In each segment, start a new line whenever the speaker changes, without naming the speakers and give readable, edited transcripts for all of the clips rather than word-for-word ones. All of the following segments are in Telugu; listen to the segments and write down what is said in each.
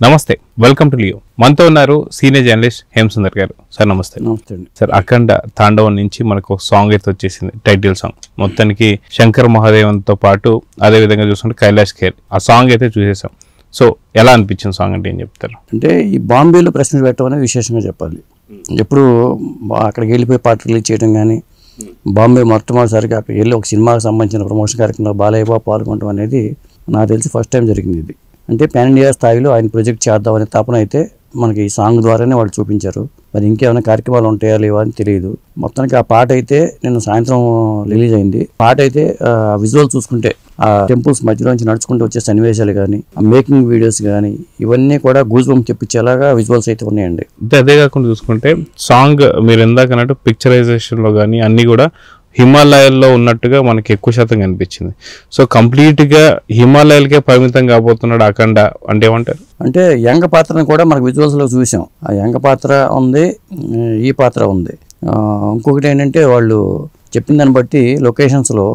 నమస్తే, వెల్కమ్ టు లియో. మనతో ఉన్నారు సీనియర్ జర్నలిస్ట్ హేమసుందర్ గారు. సార్ నమస్తే.
నమస్తే అండి.
సార్, అఖండ తాండవం నుంచి మనకు ఒక సాంగ్ అయితే వచ్చేసింది, టైటిల్ సాంగ్. మొత్తానికి శంకర్ మహాదేవన్తో పాటు అదే విధంగా చూసుకుంటే కైలాష్ ఖేర్ ఆ సాంగ్ అయితే చూసేసాం. సో ఎలా అనిపించింది సాంగ్ అంటే ఏం చెప్తారు?
అంటే ఈ బాంబేలో ప్రశ్నలు పెట్టడం అనేది విశేషంగా చెప్పాలి. ఎప్పుడు అక్కడికి వెళ్ళిపోయి పాట రిలీజ్ చేయడం కానీ, బాంబే మొట్టమొదటిసారిగా అక్కడికి వెళ్ళి ఒక సినిమాకి సంబంధించిన ప్రమోషన్ కార్యక్రమంలో బాలయ్య బాబు పాల్గొనడం అనేది నాకు తెలిసి ఫస్ట్ టైం జరిగింది. ఇది అంటే పాన్ ఇండియా స్థాయిలో ఆయన ప్రొజెక్ట్ చేద్దామనే తపన అయితే మనకి ఈ సాంగ్ ద్వారానే వాళ్ళు చూపించారు. మరి ఇంకేమైనా కార్యక్రమాలు ఉంటాయా లేవా అని తెలియదు. మొత్తానికి ఆ పాట అయితే నిన్న సాయంత్రం రిలీజ్ అయింది. పాట అయితే విజువల్ చూసుకుంటే ఆ టెంపుల్స్ మధ్యలోంచి నడుచుకుంటూ వచ్చే సన్నివేశాలు కానీ, ఆ మేకింగ్ వీడియోస్ కానీ, ఇవన్నీ కూడా గూజ్ బంప్ తెప్పించేలాగా విజువల్స్ అయితే ఉన్నాయండి.
అదే కాకుండా చూసుకుంటే సాంగ్ మీరు ఇందాక అన్నట్టు పిక్చరైజేషన్లో కానీ అన్నీ కూడా హిమాలయాల్లో ఉన్నట్టుగా మనకి ఎక్కువ శాతం కనిపించింది. సో కంప్లీట్గా హిమాలయాలకే పరిమితం కాబోతున్నాడు అఖండ అంటే ఏమంటారు?
అంటే యంగ పాత్రను కూడా మనకు విజువల్స్లో చూసాం. ఆ యంగ పాత్ర ఉంది, ఈ పాత్ర ఉంది. ఇంకొకటి ఏంటంటే వాళ్ళు చెప్పిన దాన్ని బట్టి లొకేషన్స్లో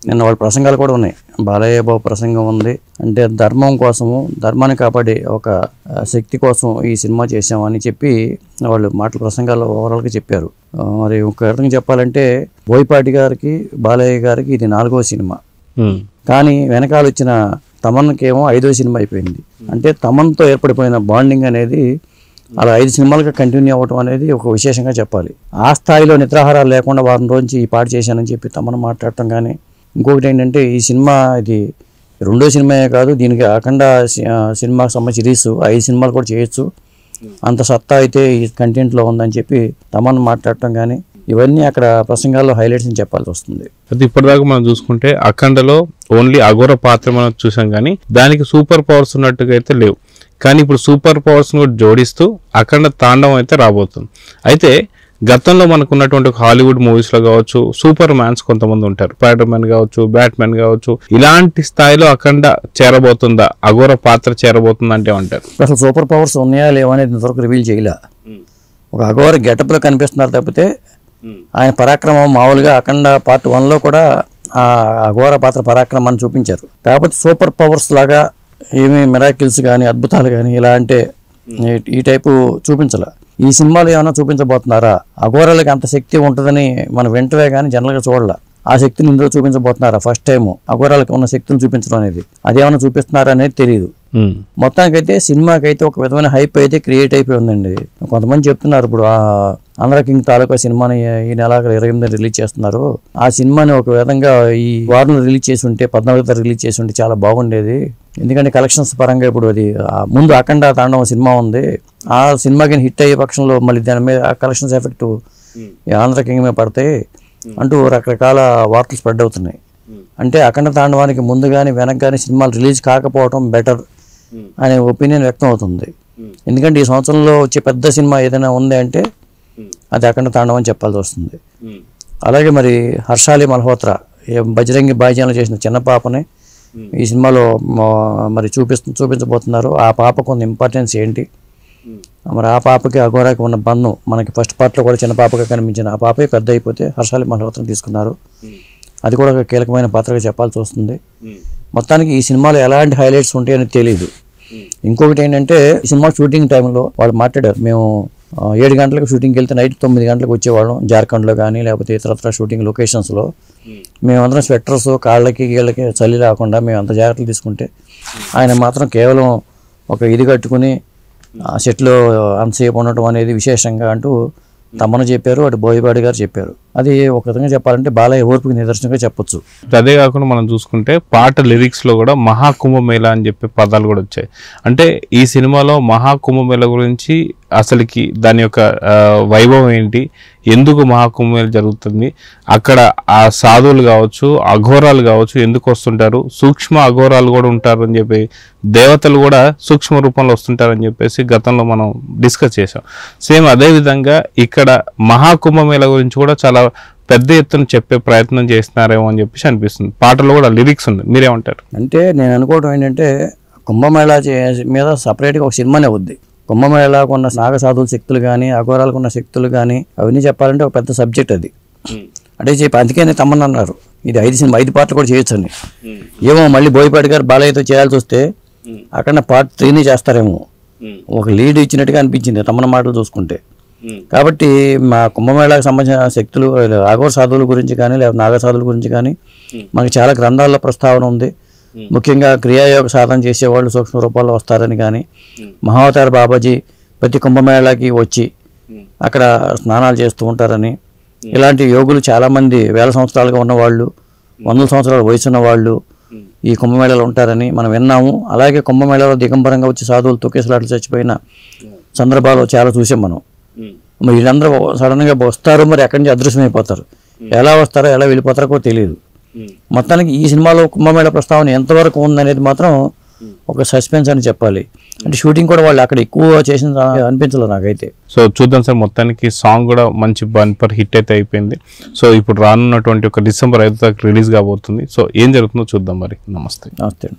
నిన్న వాళ్ళ ప్రసంగాలు కూడా ఉన్నాయి. బాలయ్య బాబు ప్రసంగం ఉంది. అంటే ధర్మం కోసము, ధర్మాన్ని కాపాడే ఒక శక్తి కోసం ఈ సినిమా చేసామని చెప్పి వాళ్ళు మాటల ప్రసంగాల్లో ఓవరాల్గా చెప్పారు. మరి ఒక విధంగా చెప్పాలంటే బోయపాటి గారికి, బాలయ్య గారికి ఇది 4వ సినిమా. కానీ వెనకాల వచ్చిన తమన్కేమో 5వ సినిమా అయిపోయింది. అంటే తమన్తో ఏర్పడిపోయిన బాండింగ్ అనేది అలా 5 సినిమాలుగా కంటిన్యూ అవ్వటం అనేది ఒక విశేషంగా చెప్పాలి. ఆ స్థాయిలో నిద్రాహారాలు లేకుండా వారం రోజు ఈ పాట చేశానని చెప్పి తమను మాట్లాడటం కానీ, ఇంకొకటి ఏంటంటే ఈ సినిమా ఇది 2వ సినిమాయే కాదు, దీనికి అఖండ సినిమాకి సంబంధించి రిలీజ్ 5 సినిమాలు కూడా చేయొచ్చు, అంత సత్తా అయితే ఈ కంటెంట్లో ఉందని చెప్పి తమను మాట్లాడటం కానీ, ఇవన్నీ అక్కడ ప్రసంగాల్లో హైలైట్స్ అని చెప్పాల్సి వస్తుంది.
అది ఇప్పటిదాకా మనం చూసుకుంటే అఖండలో ఓన్లీ అఘోర పాత్ర మనం చూసాం, కానీ దానికి సూపర్ పవర్స్ ఉన్నట్టుగా అయితే లేవు. కానీ ఇప్పుడు సూపర్ పవర్స్ కూడా జోడిస్తూ అఖండ తాండవం అయితే రాబోతుంది. అయితే గతంలో మనకు ఉన్నటువంటి హాలీవుడ్ మూవీస్లో కావచ్చు, సూపర్ మ్యాన్స్ కొంతమంది ఉంటారు, స్పైడర్ మ్యాన్ కావచ్చు, బ్యాట్మెన్ కావచ్చు, ఇలాంటి స్థాయిలో అఖండ చేరబోతుందా, అఘోర పాత్ర చేరబోతుందా అంటే ఉంటారు.
అసలు సూపర్ పవర్స్ ఉన్నాయా లేవా అనేది ఇంతవరకు రివీల్ చేయలే. ఒక అఘోర గెటప్లో కనిపిస్తున్నారు తప్పితే ఆయన పరాక్రమం మామూలుగా అఖండ పార్ట్ 1లో కూడా ఆ అఘోర పాత్ర పరాక్రమాన్ని చూపించారు. కాకపోతే సూపర్ పవర్స్ లాగా ఏమి మిరాకిల్స్ కానీ, అద్భుతాలు కానీ ఇలా అంటే ఈ టైపు చూపించాల. ఈ సినిమాలో ఏమైనా చూపించబోతున్నారా? అఘోరాలకి అంత శక్తి ఉంటుందని మనం వెంటనే కానీ జనరల్గా చూడాల. ఆ శక్తిని ఇందులో చూపించబోతున్నారా? ఫస్ట్ టైం అఘోరాలకి ఉన్న శక్తిని చూపించడం అనేది అదేమైనా చూపిస్తున్నారా అనేది తెలియదు. మొత్తానికైతే సినిమాకైతే ఒక విధమైన హైప్ అయితే క్రియేట్ అయిపోయి ఉందండి. కొంతమంది చెప్తున్నారు ఇప్పుడు ఆంధ్ర కింగ్ తాలూకా సినిమాని ఈ నెల 28 రిలీజ్ చేస్తున్నారు. ఆ సినిమాని ఒక విధంగా ఈ వారం రిలీజ్ చేసి ఉంటే, 14 రిలీజ్ చేసి ఉంటే చాలా బాగుండేది. ఎందుకంటే కలెక్షన్స్ పరంగా ఇప్పుడు అది ముందు అఖండ తాండవం సినిమా ఉంది, ఆ సినిమాకి హిట్ అయ్యే పక్షంలో మళ్ళీ దాని మీద కలెక్షన్స్ ఎఫెక్ట్ ఆంధ్ర కింగ్ మీద పడతాయి అంటూ రకరకాల వార్తలు స్ప్రెడ్ అవుతున్నాయి. అంటే అఖండ తాండవానికి ముందు కానీ వెనక కానీ సినిమాలు రిలీజ్ కాకపోవడం బెటర్ అనే ఒపీనియన్ వ్యక్తం అవుతుంది. ఎందుకంటే ఈ సంవత్సరంలో వచ్చే పెద్ద సినిమా ఏదైనా ఉంది అంటే అది అఖండ తాండవం అని చెప్పాల్సి వస్తుంది. అలాగే మరి హర్షాలి మల్హోత్రా బజరంగి భాయిజాన్లో చేసిన చిన్న పాపని ఈ సినిమాలో మరి చూపించబోతున్నారు. ఆ పాప కొంత ఇంపార్టెన్స్ ఏంటి, మరి ఆ పాపకి అఘోరాకి ఉన్న బంధం మనకి ఫస్ట్ పార్ట్లో కూడా చిన్న పాపగా కనిపించిన ఆ పాపే పెద్ద అయిపోతే హర్షాలి మల్హోత్రాని తీసుకున్నారు. అది కూడా ఒక కీలకమైన పాత్రగా చెప్పాల్సి వస్తుంది. మొత్తానికి ఈ సినిమాలో ఎలాంటి హైలైట్స్ ఉంటాయని తెలియదు. ఇంకొకటి ఏంటంటే ఈ సినిమా షూటింగ్ టైంలో వాళ్ళు మాట్లాడారు, మేము 7 గంటలకు షూటింగ్కి వెళ్తే నైట్ 9 గంటలకు వచ్చేవాళ్ళం జార్ఖండ్లో కానీ లేకపోతే ఇతరత్ర షూటింగ్ లొకేషన్స్లో. మేమందరం స్వెటర్స్ కాళ్ళకి గీళ్ళకి చలి రాకుండా మేము అంత జాగ్రత్తలు తీసుకుంటే ఆయన మాత్రం కేవలం ఒక ఇది కట్టుకుని సెట్లో అంతసేపు ఉండటం అనేది విశేషంగా అంటూ తమను చెప్పారు, అటు బోయపాటి గారు చెప్పారు. అది ఒక విధంగా చెప్పాలంటే బాలయ్య ఓర్పుకి నిదర్శనంగా చెప్పొచ్చు.
అదే కాకుండా మనం చూసుకుంటే పాట లిరిక్స్లో కూడా మహాకుంభమేళ అని చెప్పే పదాలు కూడా వచ్చాయి. అంటే ఈ సినిమాలో మహాకుంభమేళ గురించి అసలుకి దాని యొక్క వైభవం ఏంటి, ఎందుకు మహాకుంభమేళ జరుగుతుంది, అక్కడ ఆ సాధువులు కావచ్చు, అఘోరాలు కావచ్చు ఎందుకు వస్తుంటారు, సూక్ష్మ అఘోరాలు కూడా ఉంటారు అని చెప్పి, దేవతలు కూడా సూక్ష్మ రూపంలో వస్తుంటారని చెప్పేసి గతంలో మనం డిస్కస్ చేసాం. సేమ్ అదేవిధంగా ఇక్కడ మహాకుంభమేళ గురించి కూడా చాలా పెద్ద ఎత్తున చెప్పే ప్రయత్నం చేస్తున్నారేమో అని చెప్పేసి అనిపిస్తుంది. పాటలో కూడా లిరిక్స్ ఉంది, మీరేమంటారు?
అంటే నేను అనుకోవడం ఏంటంటే కుంభమేళా మీద సపరేట్గా ఒక సినిమానే వద్ది. కుంభమేళాకు ఉన్న నాగ సాధువుల శక్తులు కానీ, అఘోరాలకు ఉన్న శక్తులు కానీ అవన్నీ చెప్పాలంటే ఒక పెద్ద సబ్జెక్ట్ అది. అంటే అందుకనే తమన్నా అన్నారు ఇది 5 పాటలు కూడా చేయొచ్చు అని. ఏమో మళ్ళీ బోయపాటి గారు బాలయ్యతో చేయాల్సి వస్తే అక్కడ పార్ట్ 3ని చేస్తారేమో. ఒక లీడ్ ఇచ్చినట్టుగా అనిపించింది రమణ మాటలు చూసుకుంటే. కాబట్టి మా కుంభమేళాకు సంబంధించిన శక్తులు అఘోర సాధువుల గురించి కానీ లేదా నాగ సాధువుల గురించి కానీ మనకి చాలా గ్రంథాల్లో ప్రస్తావన ఉంది. ముఖ్యంగా క్రియాయోగ సాధన చేసేవాళ్ళు సూక్ష్మ రూపాల్లో వస్తారని కానీ, మహావతార బాబాజీ ప్రతి కుంభమేళాకి వచ్చి అక్కడ స్నానాలు చేస్తూ ఉంటారని, ఇలాంటి యోగులు చాలామంది వేల సంవత్సరాలుగా ఉన్నవాళ్ళు, 100 సంవత్సరాల వయసు ఉన్న వాళ్ళు ఈ కుంభమేళాలో ఉంటారని మనం విన్నాము. అలాగే కుంభమేళాలో దిగంబరంగా వచ్చి సాధువులు తొక్కేసలాట్లు చచ్చిపోయిన సందర్భాలు చాలా చూసాం మనం. మరి వీళ్ళందరూ సడన్గా వస్తారు, మరి ఎక్కడి నుంచి అదృశ్యమైపోతారు, ఎలా వస్తారో ఎలా వెళ్ళిపోతారో తెలియదు. మొత్తానికి ఈ సినిమాలో కుంభమేళ ప్రస్తావన ఎంతవరకు ఉందనేది మాత్రం ఒక సస్పెన్స్ అని చెప్పాలి. అంటే షూటింగ్ కూడా వాళ్ళు అక్కడ ఎక్కువ చేసిన అనిపించలేదు నాకైతే.
సో చూద్దాం సార్, మొత్తానికి సాంగ్ కూడా మంచి బంపర్ హిట్ అయితే అయిపోయింది. సో ఇప్పుడు రానున్నటువంటి ఒక డిసెంబర్ 5 రిలీజ్ కాబోతుంది. సో ఏం జరుగుతుందో చూద్దాం మరి. నమస్తే.
నమస్తే.